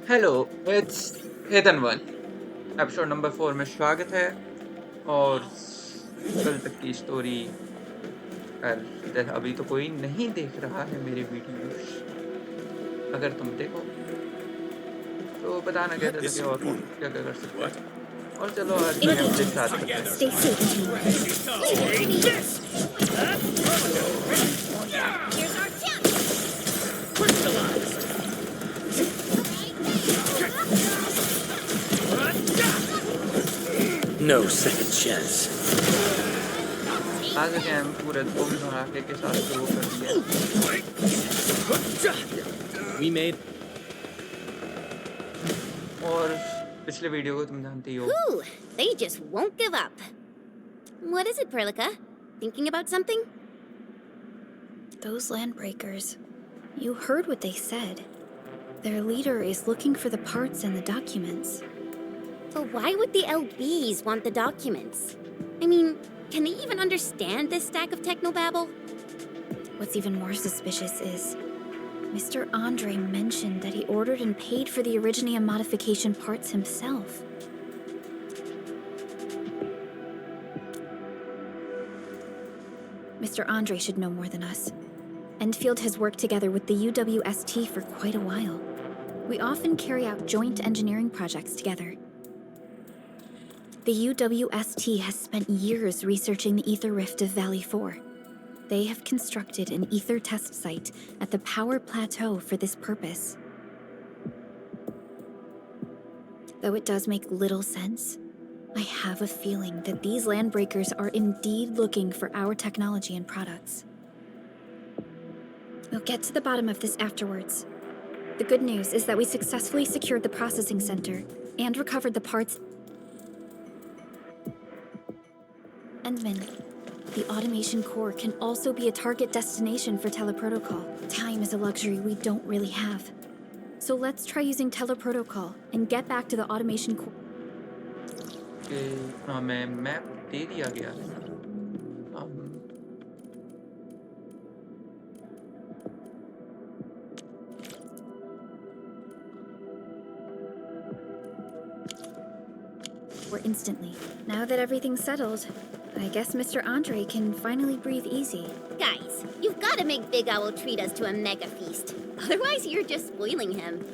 Hello, it's Hayden one. Episode number 4 में स्वागत है। और कल तक की स्टोरी अभी तो कोई नहीं देख रहा है मेरे वीडियोस। अगर तुम देखो तो बताना कैसे लगे और क्या क्या कर सकते हैं। और चलो आज का गेम प्ले स्टार्ट करते हैं। Stay safe until Here's our chance. No second chance. आज का गेम पूरे 2 धमाके के साथ शुरू कर दिया। We made. और पिछले वीडियो को तुम जानते ही हो। Ooh, they just won't give up. What is it, Perlica? Thinking about something? those Landbreakers. You heard what they said. Their leader is looking for the parts and the documents. But why would the LBs want the documents? I mean, can they even understand this stack of technobabble? What's even more suspicious is Mr. Andre mentioned that he ordered and paid for the Originium modification parts himself. Mr. Andre should know more than us. Endfield has worked together with the UWST for quite a while. We often carry out joint engineering projects together. The UWST has spent years researching the ether rift of Valley 4. They have constructed an ether test site at the power plateau for this purpose. Though it does make little sense, I have a feeling that these Landbreakers are indeed looking for our technology and products. We'll get to the bottom of this afterwards. The good news is that we successfully secured the processing center and recovered the parts. Endmin, the automation core can also be a target destination for teleprotocol. Time is a luxury we don't really have. So let's try using teleprotocol and get back to the automation core. हमें map दे दिया गया है। Instantly. Now that everything's settled, I guess Mr. Andre can finally breathe easy. Guys, you've got to make Big Owl treat us to a mega feast. Otherwise, you're just spoiling him.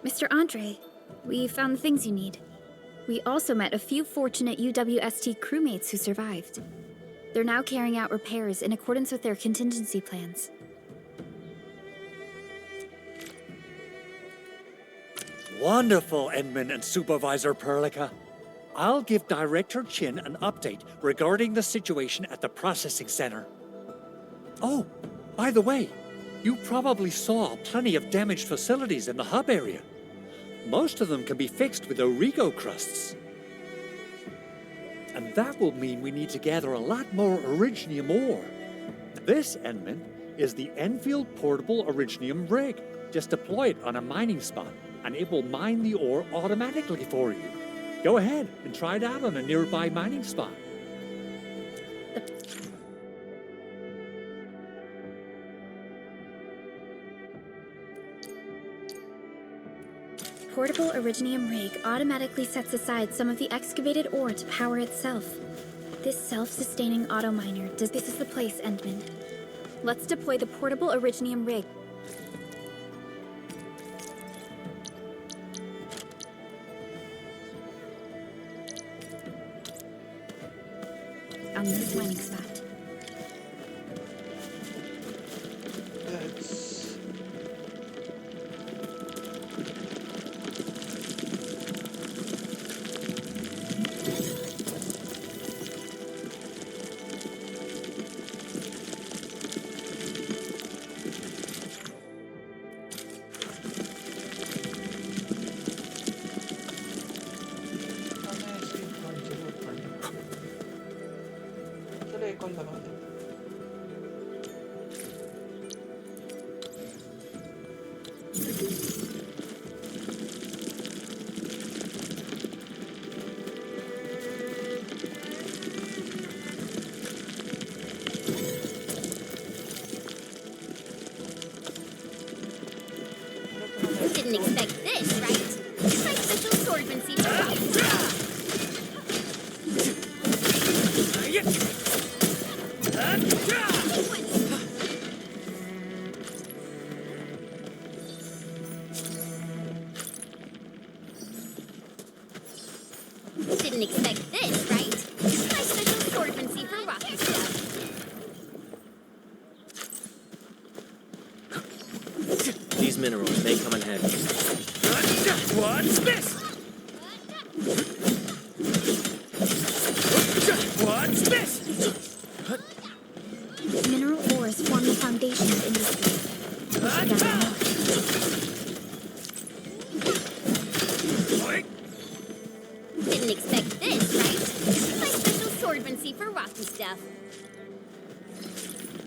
Mr. Andre, we found the things you need. We also met a few fortunate UWST crewmates who survived. They're now carrying out repairs in accordance with their contingency plans. Wonderful, Endmin and Supervisor Perlica. I'll give Director Chin an update regarding the situation at the processing center. Oh, by the way, you probably saw plenty of damaged facilities in the hub area. Most of them can be fixed with Origo crusts. And that will mean we need to gather a lot more Originium ore. This, Endmin, is the Endfield portable Originium rig. Just deploy it on a mining spot, and it will mine the ore automatically for you. Go ahead and try it out on a nearby mining spot. Portable Originium rig automatically sets aside some of the excavated ore to power itself. This self-sustaining auto miner does. This is the place, Endmin. Let's deploy the portable Originium rig. On this mining spot. Let's... चलो एक और लगा दो Didn't expect this, right? My special swordsman seat. Didn't expect this, right? My special swordsman seat for rocky stuff. These minerals may come in handy. What's this? What's this? Mineral ores form the foundation of industry. We should gather more. Didn't expect this, right? My special swordsman seat for rocky stuff.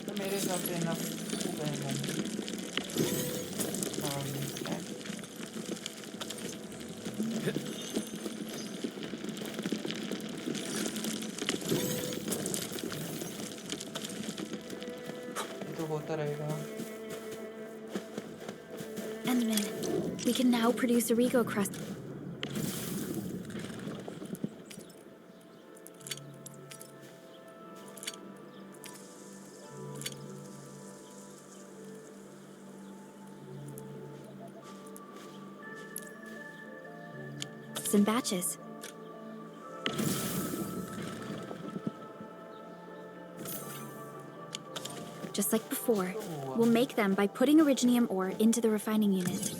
तो मेरे हिसाब से ना हो गए हैं तो होता रहेगा Endmin, we can now produce Origo crust. In batches. Just like before, we'll make them by putting Originium ore into the refining unit.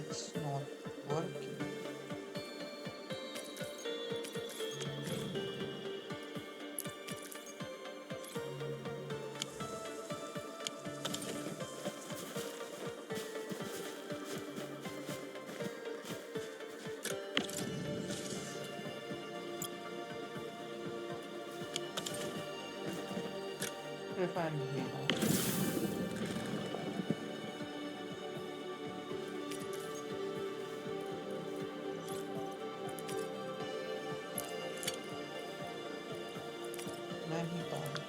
It's not working. Refine here. नहीं पाऊंगा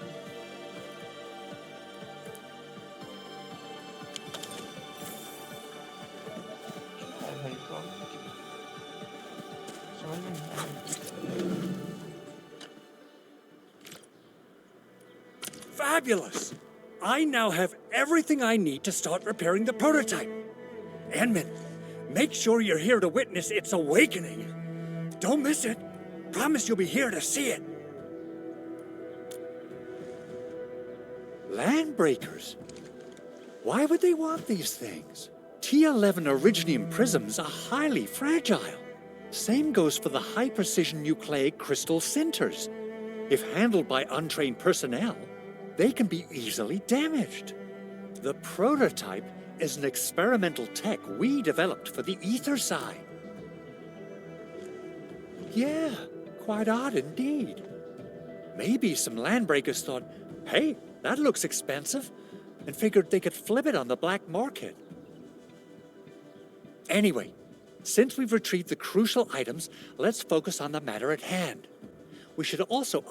क्या है भाई प्रॉब्लम समझ में नहीं आ रहा Fabulous! I now have everything I need to start repairing the prototype. Endmin, make sure you're here to witness its awakening. Don't miss it. Promise you'll be here to see it. Landbreakers? Why would they want these things? T11 Originium prisms are highly fragile. Same goes for the high-precision nucleic crystal centers. If handled by untrained personnel, they can be easily damaged. The prototype is an experimental tech we developed for the ether side. Yeah, quite odd indeed. Maybe some Landbreakers thought, hey, that looks expensive, and figured they could flip it on the black market. Anyway, since we've retrieved the crucial items, let's focus on the matter at hand. We should also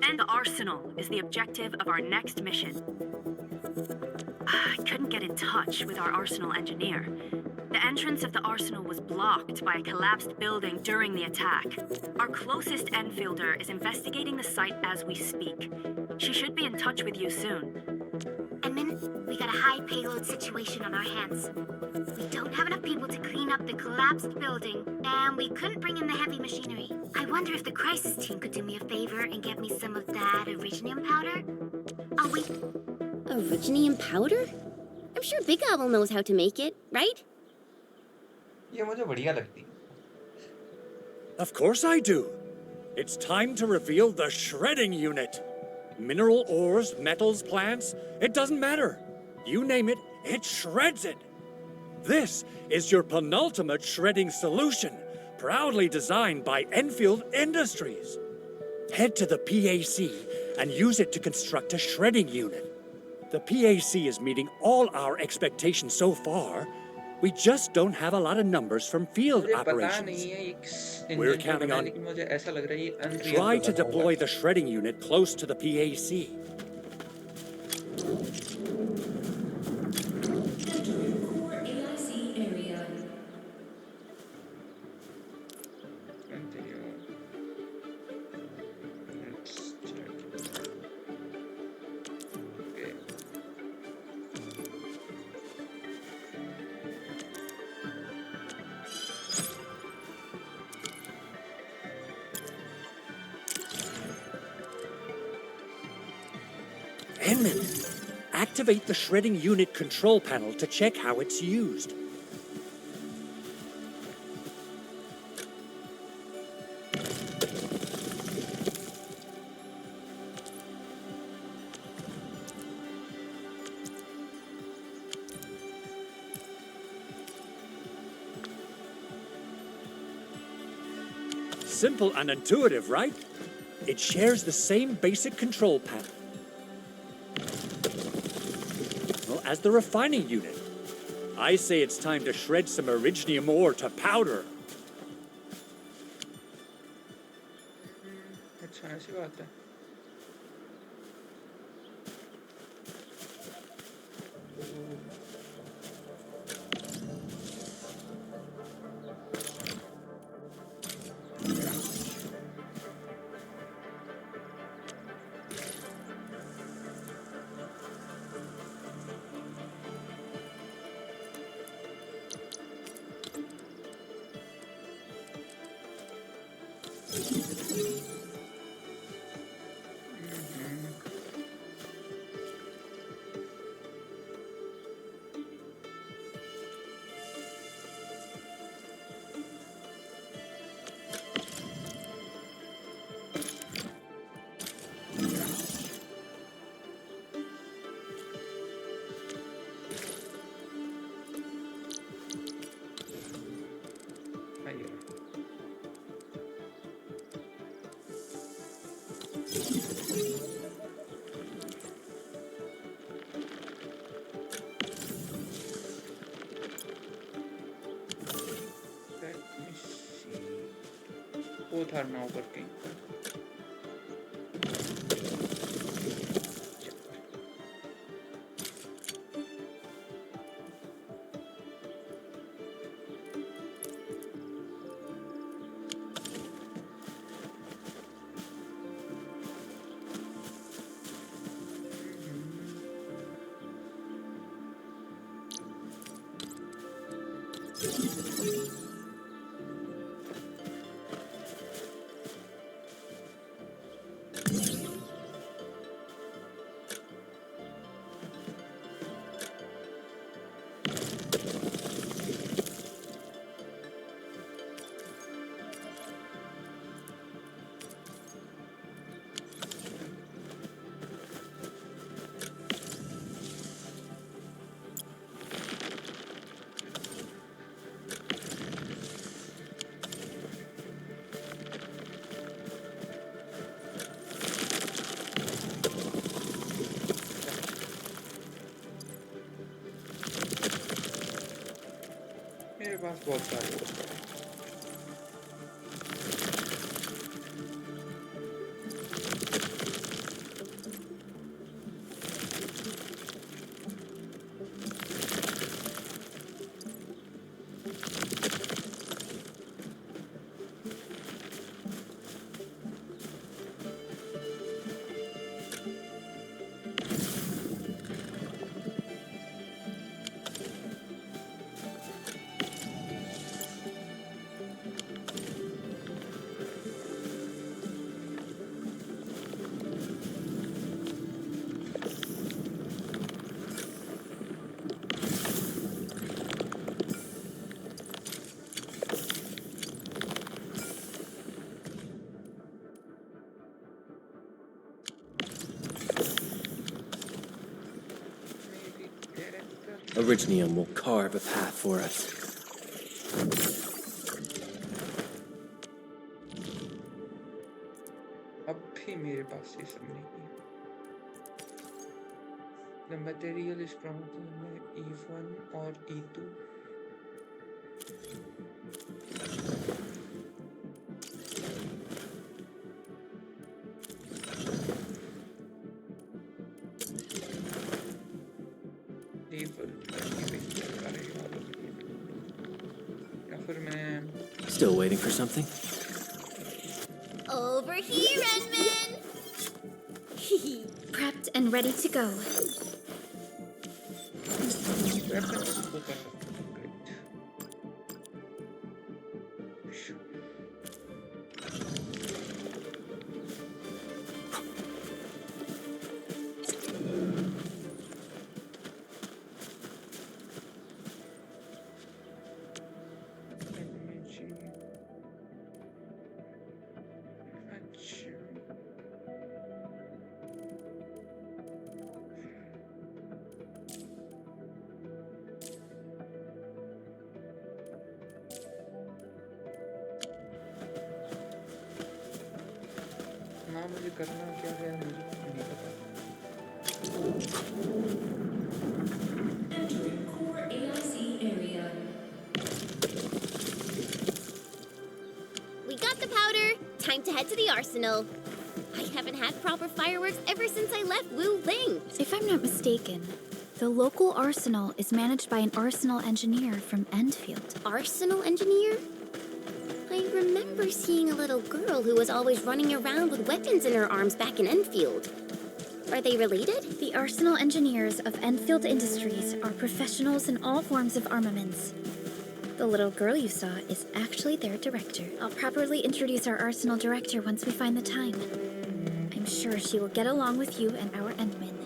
And the arsenal is the objective of our next mission. I couldn't get in touch with our arsenal engineer. The entrance of the arsenal was blocked by a collapsed building during the attack. Our closest Enfielder is investigating the site as we speak. She should be in touch with you soon. Endmin, we got a high payload situation on our hands. We don't have enough people to clean up the collapsed building, and we couldn't bring in the heavy machinery. I wonder if the crisis team could do me a favor and get me some of that originium powder? Oh, wait. Originium powder? I'm sure Big Owl knows how to make it, right? ये मुझे बढ़िया लगती है. Of course I do. It's time to reveal the shredding unit. Mineral ores, metals, plants, it doesn't matter. You name it, it shreds it. This is your penultimate shredding solution, proudly designed by Endfield Industries. Head to the PAC and use it to construct a shredding unit. The PAC is meeting all our expectations so far. We just don't have a lot of numbers from field मुझे पता operations. नहीं है एक We're engine counting बनाया, on- लेकिन मुझे ऐसा लग रहा है ये Unreal Try पे to बना deploy होगा. the shredding unit close to the PAC. Continue. Let's check. Okay. Endmins, activate the shredding unit control panel to check how it's used. Simple and intuitive, right? It shares the same basic control panel as the refining unit. I say it's time to shred some originium ore to powder. अच्छा ऐसी बात है. आइए. Let me see. Both are now working. बहुत सारे होते हैं। Orignium will carve a path for us. अब भी मेरे पास ये सब नहीं है। The material is prompted by E1 और E2. Still waiting for something? Over here, Endmin! Prepped and ready to go. हाँ मुझे करना क्या है मुझे नहीं पता। We got the powder. Time to head to the arsenal. I haven't had proper fireworks ever since I left Wuling. If I'm not mistaken, the local arsenal is managed by an arsenal engineer from Endfield. Arsenal engineer? I remember seeing a little girl who was always running around with weapons in her arms back in Endfield. Are they related? The arsenal engineers of Endfield Industries are professionals in all forms of armaments. The little girl you saw is actually their director. I'll properly introduce our arsenal director once we find the time. I'm sure she will get along with you and our Endmin.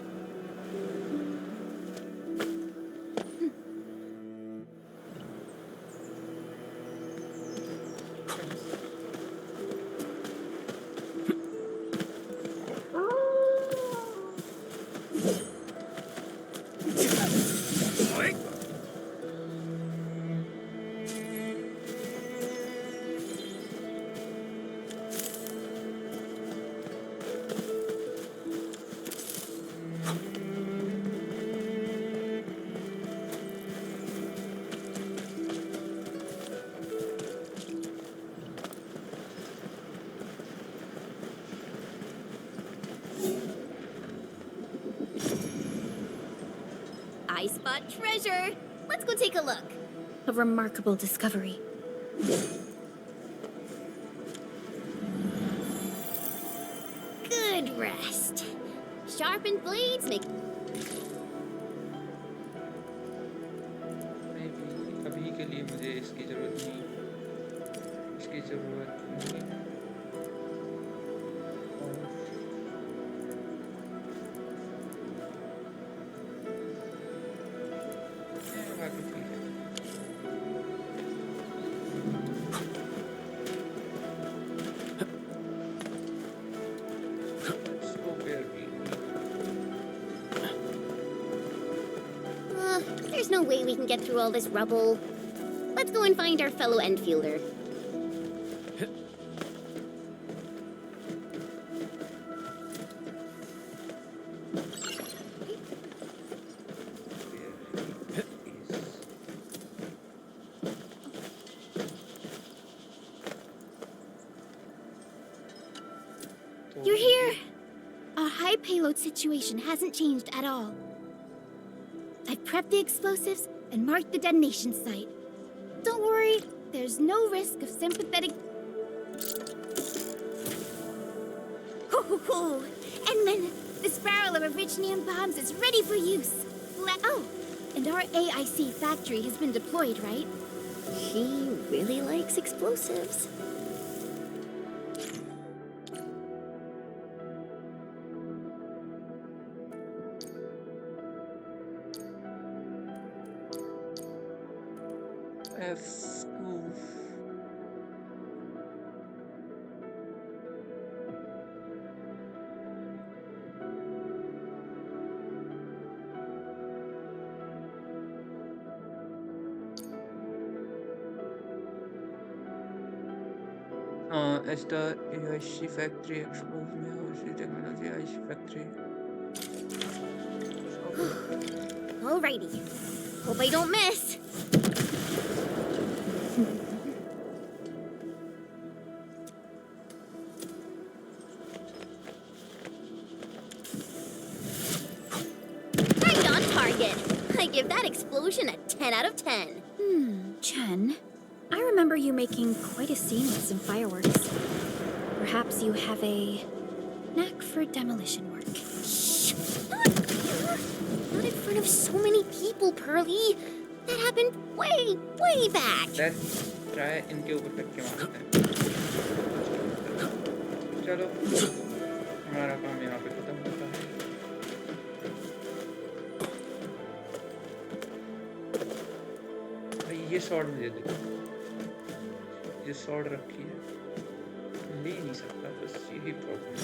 I spot treasure. Let's go take a look. A remarkable discovery. Good rest. Sharpened blades make... अभी के लिए मुझे इसकी जरूरत नहीं। इसकी जरूरत नहीं। There's no way we can get through all this rubble. Let's go and find our fellow Endfielder. You're here! Our high payload situation hasn't changed at all. I've prepped the explosives and marked the detonation site. Don't worry, there's no risk of sympathetic... Ho! Endmin, this barrel of originium bombs is ready for use. Oh, and our AIC factory has been deployed, right? She really likes explosives. F2. As the AIC factory explodes, the technology AIC factory. Alrighty. Hope I don't miss. Right on target. I give that explosion a 10 out of 10. Chen, I remember you making quite a scene with some fireworks. Perhaps you have a knack for demolition work. Shh! Not in front of so many people, Pearly. That happened way back. Let's try इनके ऊपर करके मारते हैं. चलो हमारा काम यहाँ पे खत्म होता है. भाई ये शॉट मुझे दे दो. ये शॉट रखी है. ले नहीं सकता, बस यही problem.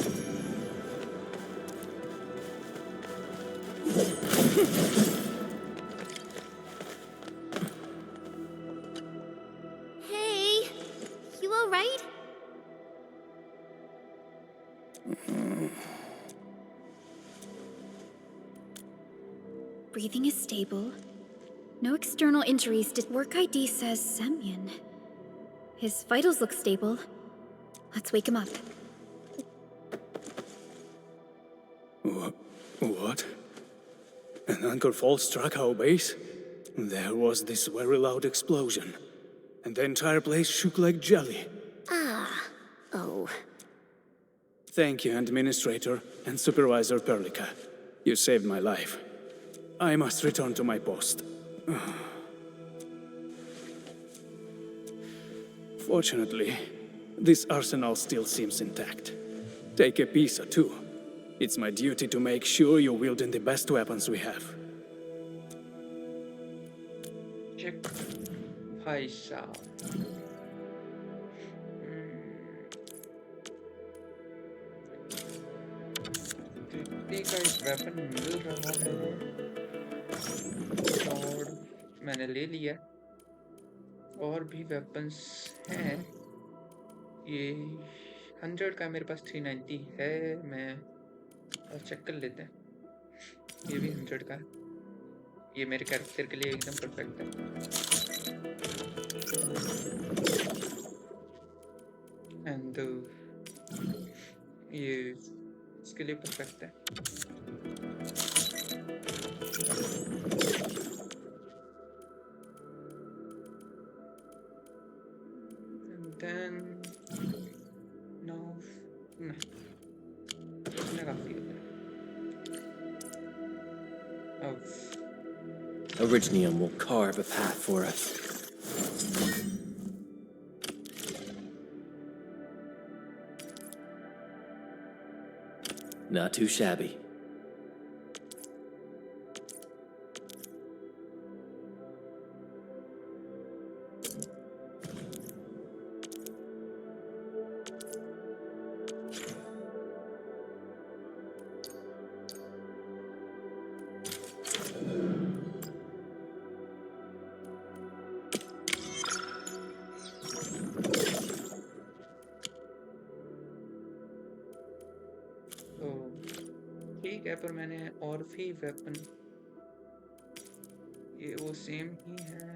Hey, you alright? Breathing is stable. No external injuries. Work ID says Semyon. His vitals look stable. Let's wake him up. What? An anchor fault struck our base? There was this very loud explosion, and the entire place shook like jelly. Oh. Thank you, Endministrator and Supervisor Perlica. You saved my life. I must return to my post. Fortunately, this arsenal still seems intact. Take a piece or two. It's my duty to make sure you're wielding the best weapons we have. Check. भाई साहब. कितने का एक weapon मिल रहा है और मैंने ले लिया. और भी वेपन्स हैं. ये 100 का मेरे पास 390 है. मैं चेक कर लेते हैं. ये भी 100 का है. ये मेरे कैरेक्टर के लिए एकदम परफेक्ट है. एंड ये इसके लिए परफेक्ट है. एंड देन नाउ इसमें काफी है. Originium will carve a path for us. Not too shabby. ठीक है, पर मैंने और भी वेपन, ये वो सेम ही है.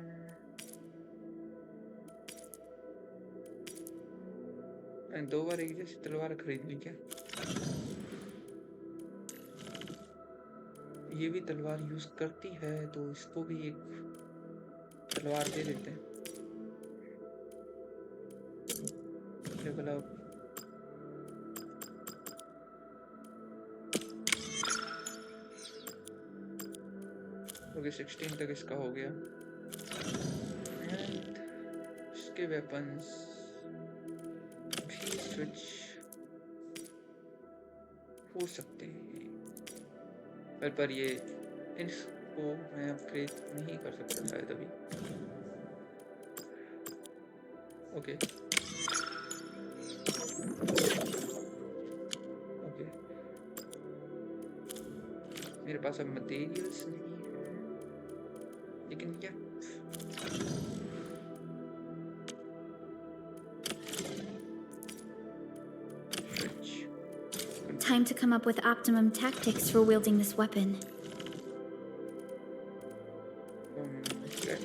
मैंने 2 बार एक जैसी तलवार खरीद ली क्या? ये भी तलवार यूज करती है तो इसको भी एक तलवार दे देते हैं। Level up. ओके 16 तक इसका हो गया। एंड इसके वेपन्स भी स्विच हो सकते हैं, पर ये इसको मैं अपग्रेड नहीं कर सकता शायद अभी। ओके ओके, मेरे पास अब मटेरियल्स नहीं है, लेकिन क्या Time to come up with optimum tactics for wielding this weapon. okay.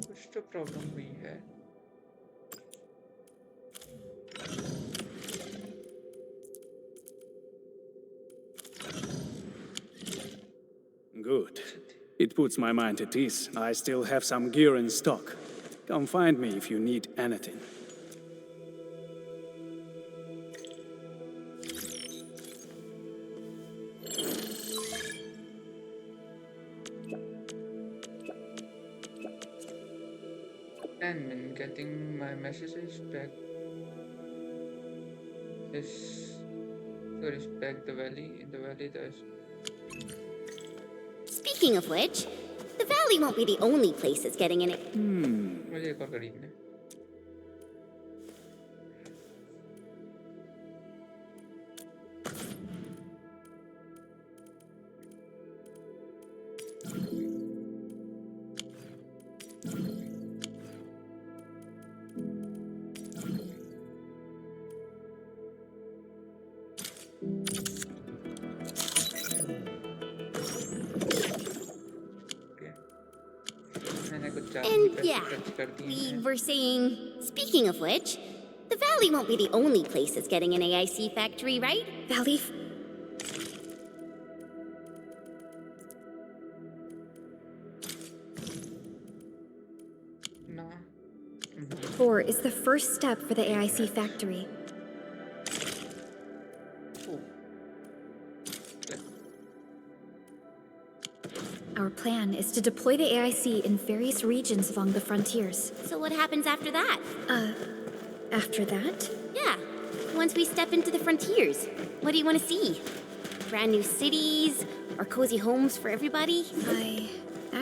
कुछ तो प्रॉब्लम हुई है। Good. It puts my mind at ease. I still have some gear in stock. Come find me if you need anything. And getting my messages back. Respect the valley. In the valley, there's. Speaking of which, the valley won't be the only place that's getting in it. मुझे एक और खरीदना है। And yeah, we were saying, speaking of which, the valley won't be the only place that's getting an AIC factory, right? Valley. No. 4 is the first step for the AIC factory. Oh. Our plan is to deploy the AIC in various regions along the frontiers. So what happens after that? After that? Yeah, once we step into the frontiers, what do you want to see? Brand new cities, or cozy homes for everybody? I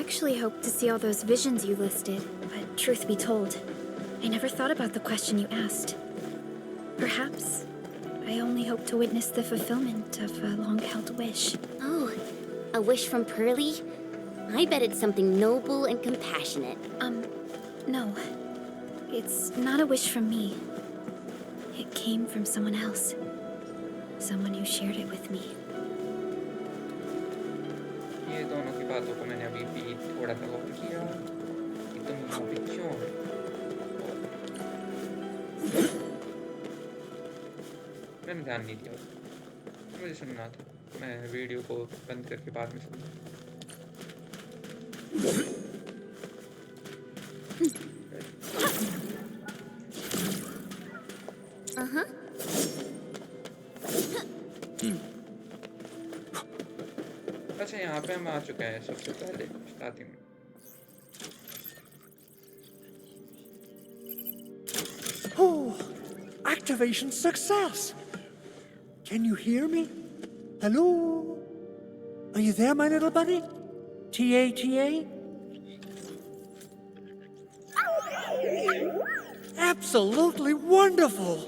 actually hoped to see all those visions you listed, but truth be told, I never thought about the question you asked. Perhaps I only hope to witness the fulfillment of a long-held wish. Oh, a wish from Pearly? I bet it's something noble and compassionate. No. It's not a wish from me. It came from someone else. Someone who shared it with me. ये दोनों की बातों को मैंने अभी भी थोड़ा सा गौर किया कि तुम यहाँ पे क्यों हो। मैंने ध्यान नहीं दिया, मुझे सुनना था। मैं वीडियो को बंद करके बाद में सुनूंगा। अच्छा, यहाँ पे हम आ चुके हैं सबसे पहले स्टार्टिंग में। Oh, activation success! Can you hear me? Hello? you there, my little buddy? T-A-T-A? Absolutely wonderful!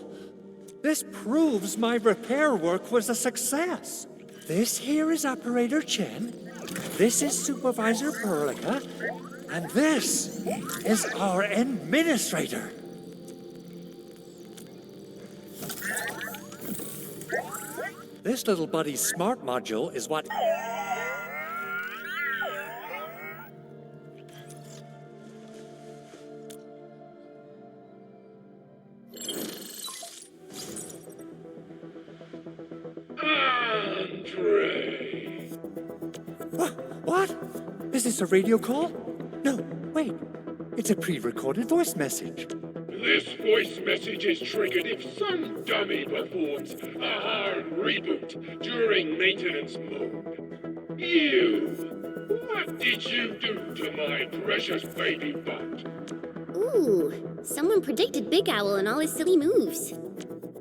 This proves my repair work was a success. This here is Operator Chen, this is Supervisor Perlica, and this is our Endministrator. This little buddy's smart module is what... What? Is this a radio call? No, wait. It's a pre-recorded voice message. This voice message is triggered if some dummy performs a hard reboot during maintenance mode. You! What did you do to my precious baby butt? Ooh, someone predicted Big Owl and all his silly moves.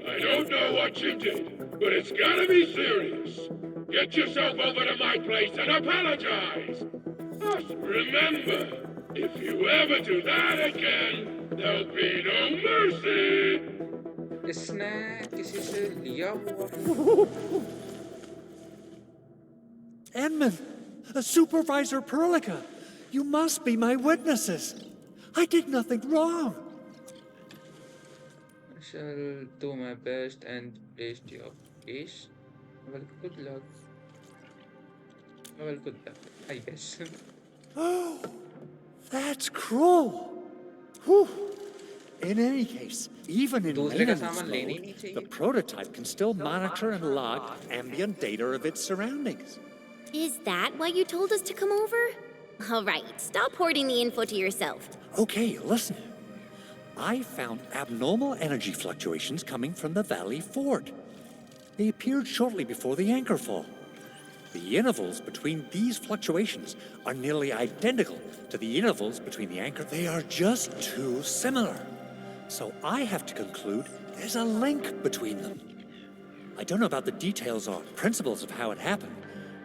I don't know what you did, but it's gotta be serious. Get yourself over to my place and apologize. Just remember, if you ever do that again, there'll be no mercy. इसने किसी से लिया हुआ है। Endmin, Supervisor Perlica, you must be my witnesses. I did nothing wrong. I shall do my best and taste your case. Well, good luck. Well, good luck, I guess. Oh, that's cruel. Whew. In any case, even in maintenance mode, the prototype can still monitor and log ambient data of its surroundings. Is that why you told us to come over? All right, stop hoarding the info to yourself. Okay, listen. I found abnormal energy fluctuations coming from the Valley Fort. They appeared shortly before the anchor fall. The intervals between these fluctuations are nearly identical to the intervals between the anchor. They are just too similar. So I have to conclude there's a link between them. I don't know about the details or principles of how it happened,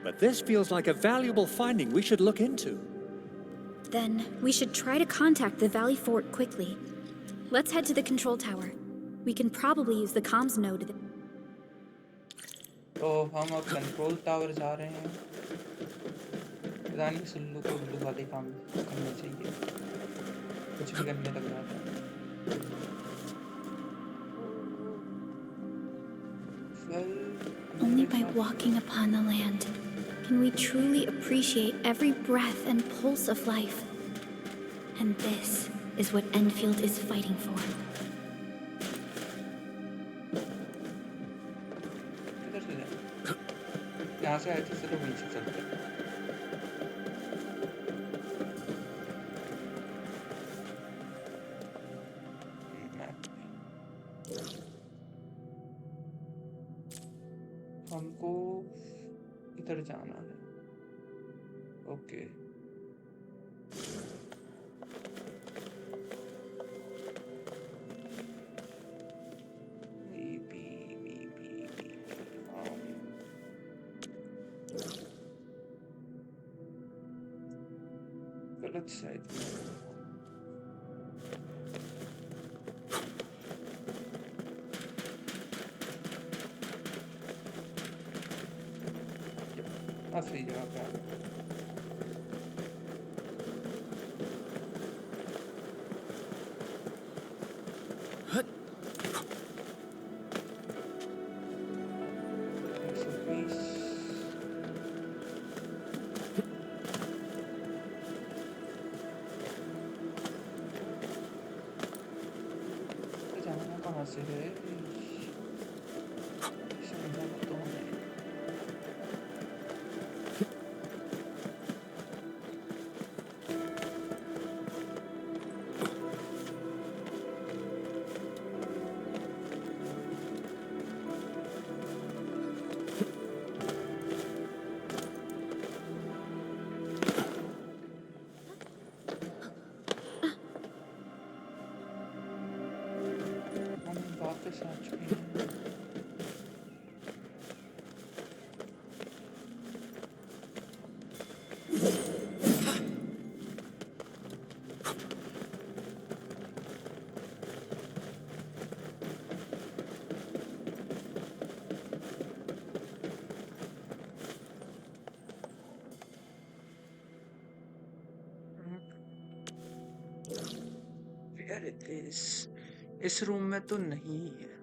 but this feels like a valuable finding we should look into. Then we should try to contact the Valley Fort quickly. Let's head to the control tower. We can probably use the comms node. तो हम अब control tower जा रहे हैं। पता नहीं सुल्लू को उल्लू वाले काम करना चाहिए। कुछ भी करने लग रहा था। Only by walking upon the land can we truly appreciate every breath and pulse of life. And this is what Endfield is fighting for. यहाँ से आए थे चलो वहीं से चलते हैं। हमको इधर जाना है। ओके गलत साइड सही जगह पे आ गए। जाना कहाँ से है? समझा तो हमें। वापस आ Here it is. इस रूम में तो नहीं है.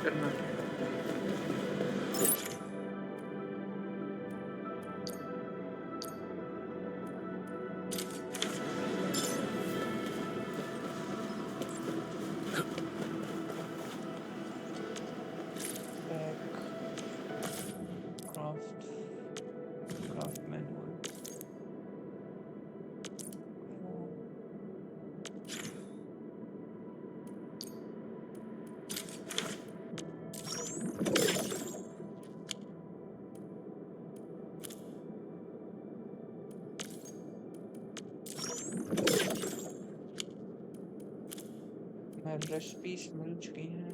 करना क्या है? Craft manual. रेसिपीज मिल चुकी हैं.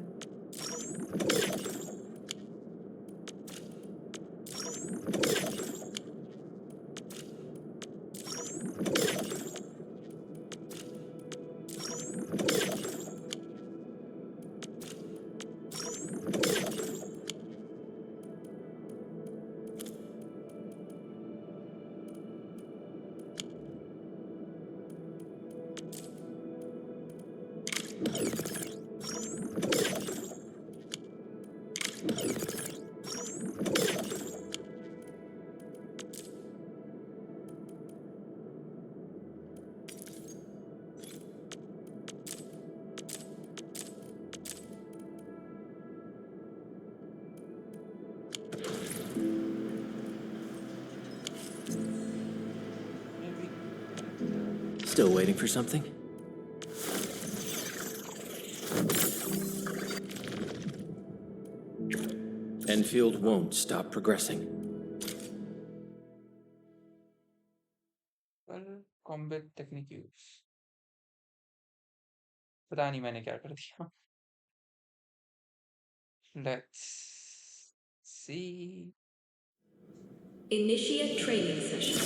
Still waiting for something? Endfield won't stop progressing. Well, combat technique use. पता नहीं मैंने क्या कर दिया. Let's see. Initiate training session.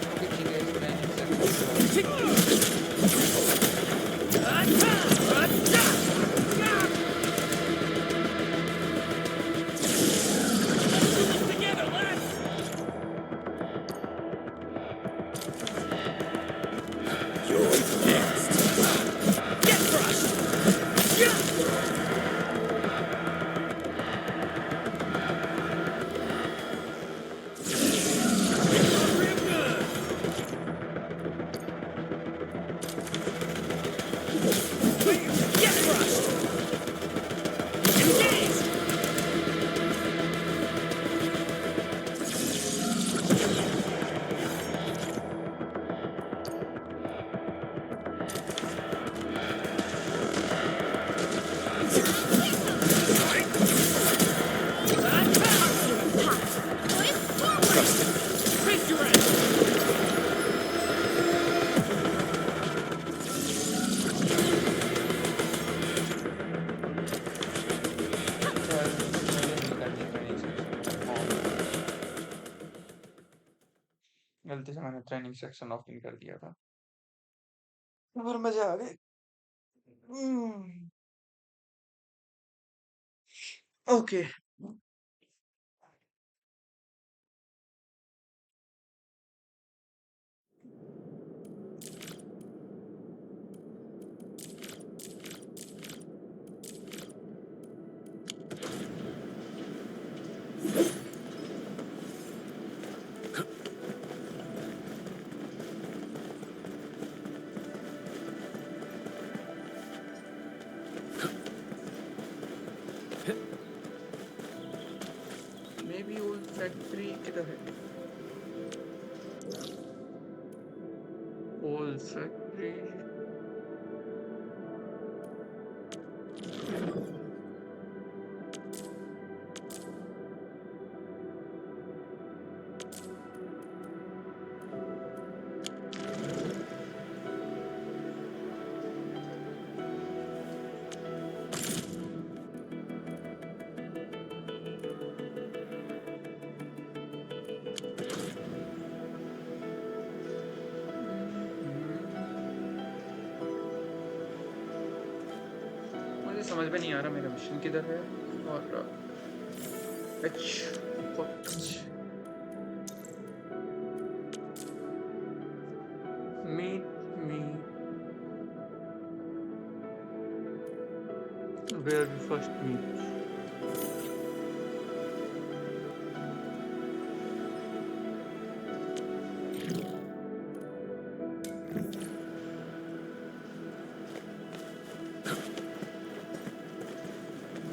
Okay, ठीक है, इसमें insect गलती से मैंने ट्रेनिंग सेक्शन ओपन कर दिया था. पर मजा आ गए. ओके. Maybe old factory किधर है? Old factory. समझ में नहीं आ रहा मेरा मिशन किधर है और meet me where we first meet.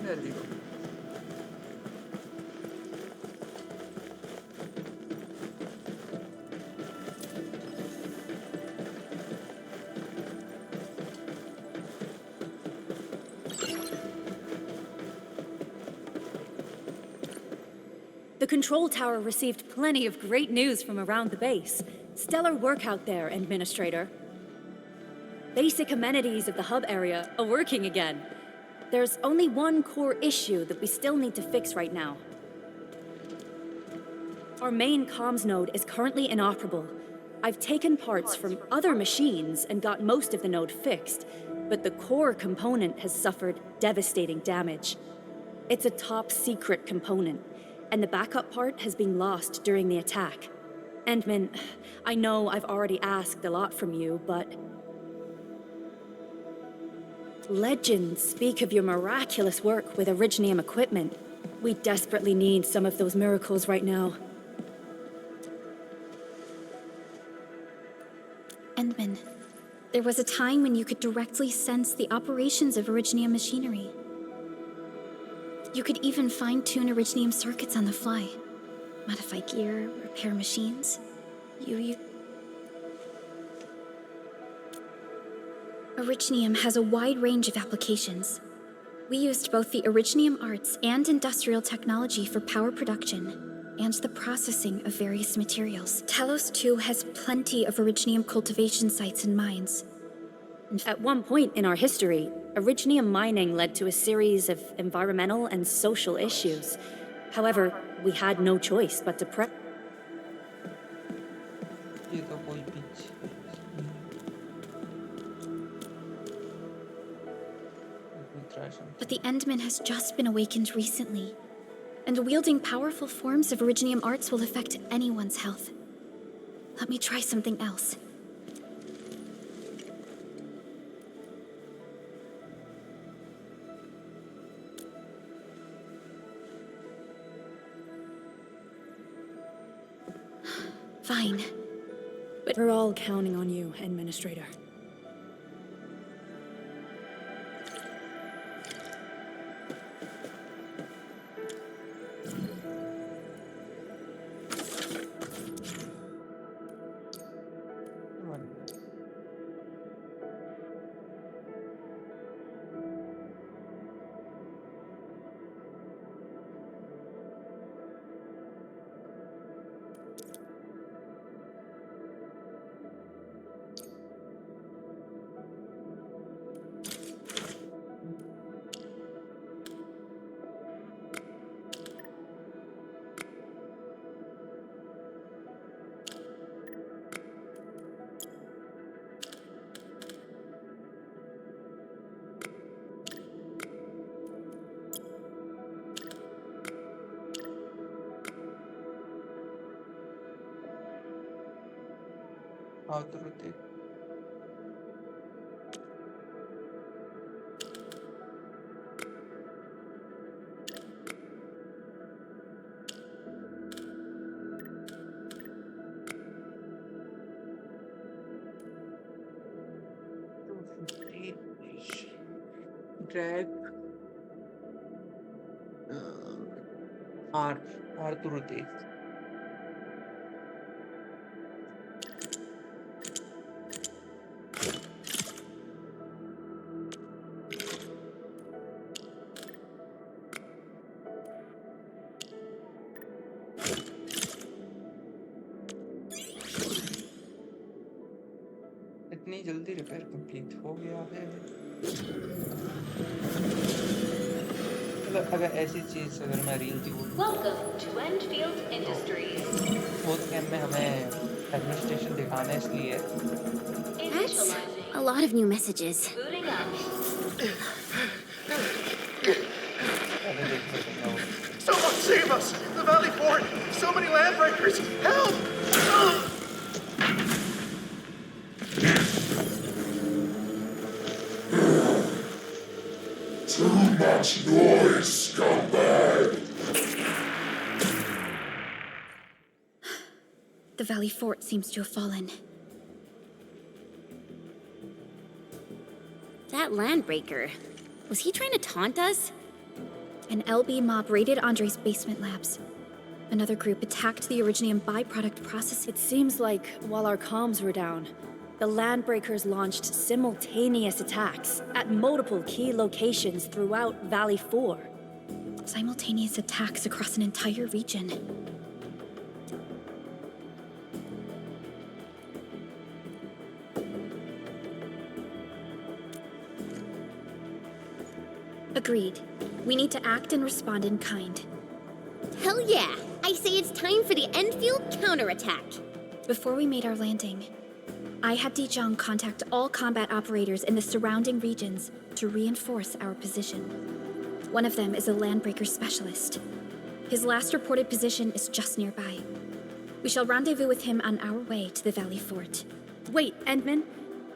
There we go. The control tower received plenty of great news from around the base. Stellar work out there, Endministrator. Basic amenities of the hub area are working again. There's only one core issue that we still need to fix right now. Our main comms node is currently inoperable. I've taken parts from other machines and got most of the node fixed, but the core component has suffered devastating damage. It's a top-secret component, and the backup part has been lost during the attack. Endmin, I know I've already asked a lot from you, but... legends speak of your miraculous work with Originium equipment. We desperately need some of those miracles right now. Endmin, there was a time when you could directly sense the operations of Originium machinery. You could even fine-tune Originium circuits on the fly. Modify gear, repair machines. Originium has a wide range of applications. We used both the Originium arts and industrial technology for power production and the processing of various materials. Telos, too, has plenty of Originium cultivation sites and mines. At one point in our history, Originium mining led to a series of environmental and social issues. However, we had no choice but to prep. But the Endmin has just been awakened recently, and wielding powerful forms of Originium arts will affect anyone's health. Let me try something else. Fine. But we're all counting on you, Endministrator. Authority. Drag Arthurite. इतनी जल्दी repair complete हो गया है। मतलब अगर ऐसी चीज अगर मैं रील थी Welcome to Endfield Industries. वो कैम में हमें एडमिनिस्ट्रेशन दिखाना है इसलिए That's a lot of new messages. Booting up. Someone save us! The Valley Fort! So many Landbreakers! Help! Too much noise, scumbag! The Valley Fort seems to have fallen. That Landbreaker, was he trying to taunt us? An LB mob raided Andre's basement labs. Another group attacked the Originium byproduct process. It seems like while our comms were down, the Landbreakers launched simultaneous attacks at multiple key locations throughout Valley 4. Simultaneous attacks across an entire region. Agreed. We need to act and respond in kind. Hell yeah! I say it's time for the Endfield counterattack. Before we made our landing, I had Dijong contact all combat operators in the surrounding regions to reinforce our position. One of them is a Landbreaker specialist. His last reported position is just nearby. We shall rendezvous with him on our way to the Valley Fort. Wait, Endmin.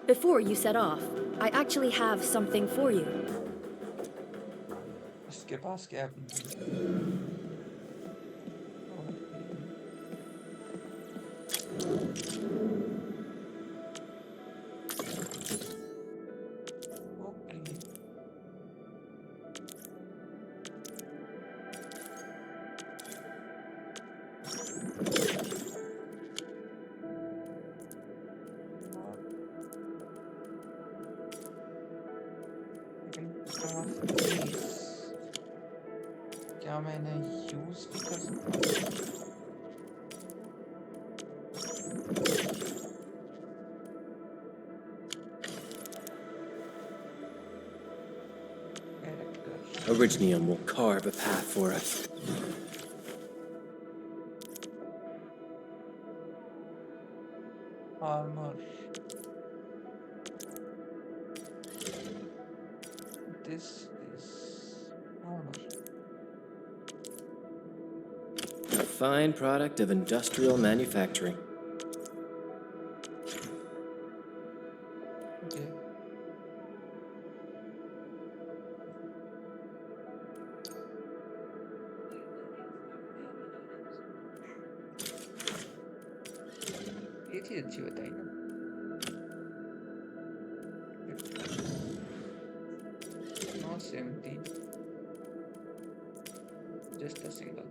Before you set off, I actually have something for you. इसके पास क्या है? क्या मैं इन्हें use भी कर सकता हूँ? Originium will carve a path for us. Armor. This is armor. A fine product of industrial manufacturing. Okay. ये चीज अच्छी बताई ना. Not 17. Just a single.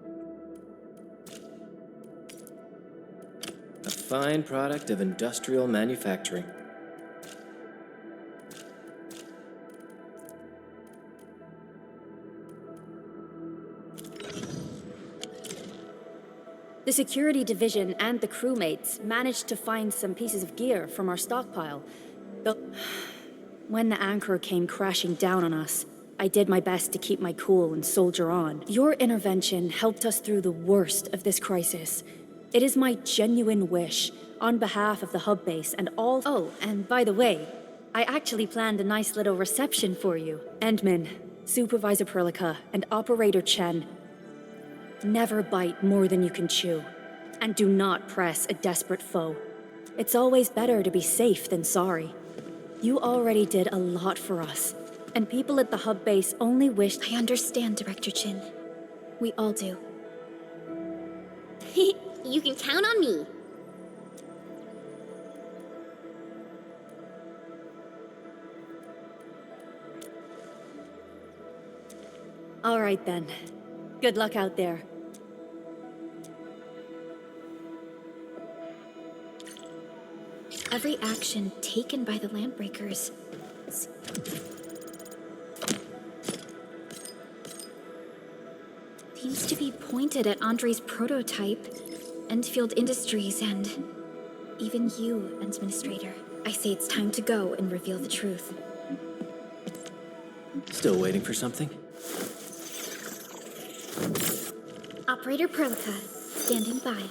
A fine product of industrial manufacturing. The security division and the crewmates managed to find some pieces of gear from our stockpile. But when the anchor came crashing down on us, I did my best to keep my cool and soldier on. Your intervention helped us through the worst of this crisis. It is my genuine wish, on behalf of the hub base and all— Oh, and by the way, I actually planned a nice little reception for you. Endmin, Supervisor Perlica, and Operator Chen, never bite more than you can chew. And do not press a desperate foe. It's always better to be safe than sorry. You already did a lot for us, and people at the hub base only wished— I understand, Director Chin. We all do. You can count on me. All right then. Good luck out there. Every action taken by the Landbreakers seems to be pointed at Andre's prototype, Endfield Industries, and even you, Endministrator. I say it's time to go and reveal the truth. Still waiting for something? Operator Perlica, standing by.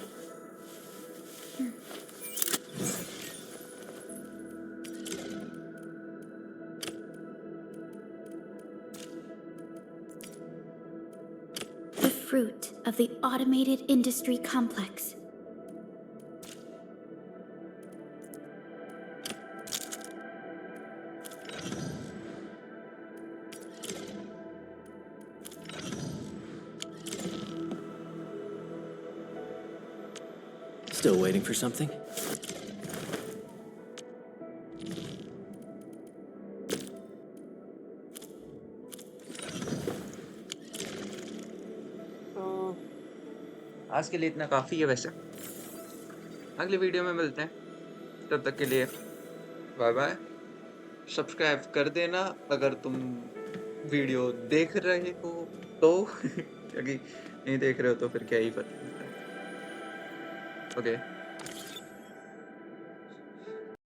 fruit of the automated industry complex. Still waiting for something? आज के लिए इतना काफ़ी है वैसे। अगली video में मिलते हैं, तब तक के लिए बाय बाय। सब्सक्राइब कर देना अगर तुम वीडियो देख रहे हो तो क्योंकि नहीं देख रहे हो तो फिर क्या ही फर्क पड़ता है। ओके।